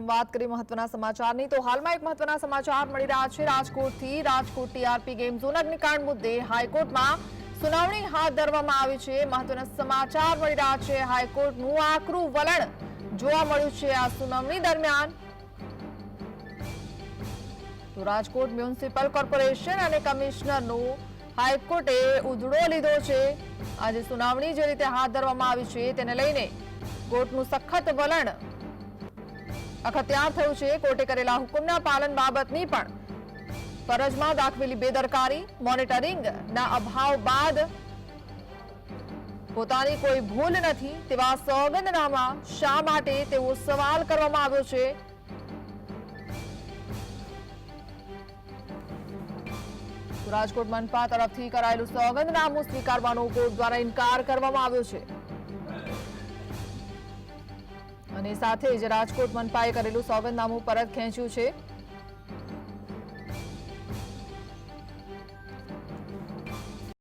પ્રથમ વાત કરી મહત્વના સમાચારની તો હાલમાં એક મહત્વના સમાચાર મળી રહ્યા છે રાજકોટથી રાજકોટ ટીઆરપી ગેમ ઝોન અગ્નિકાંડ મુદ્દે હાઈકોર્ટમાં સુનાવણી હાથ ધરવામાં આવી છે મહત્વના સમાચાર મળી રહ્યા છે હાઈકોર્ટનું આકરું વલણ જોવા મળ્યું છે આ સુનાવણી દરમિયાન તો રાજકોટ મ્યુનિસિપલ કોર્પોરેશન અને કમિશનરનો હાઈકોર્ટે ઉધડો લીધો છે આજે સુનાવણી જે રીતે હાથ ધરવામાં આવી છે તેને લઈને કોર્ટનું સખત વલણ અખત્યાર થયું છે કોર્ટે કરેલા હુકમના પાલન બાબતની પણ ફરજમાં દાખવેલી બેદરકારી મોનિટરિંગના અભાવ બાદ પોતાની કોઈ ભૂલ નથી તેવા સોગંદનામા શા માટે તેવો સવાલ કરવામાં આવ્યો છે રાજકોટ મનપા તરફથી કરાયેલું સોગંદનામું સ્વીકારવાનો કોર્ટ દ્વારા ઇનકાર કરવામાં આવ્યો છે અને સાથે જ રાજકોટ મનપાએ કરેલું સોગંદનામું પરત ખેંચ્યું છે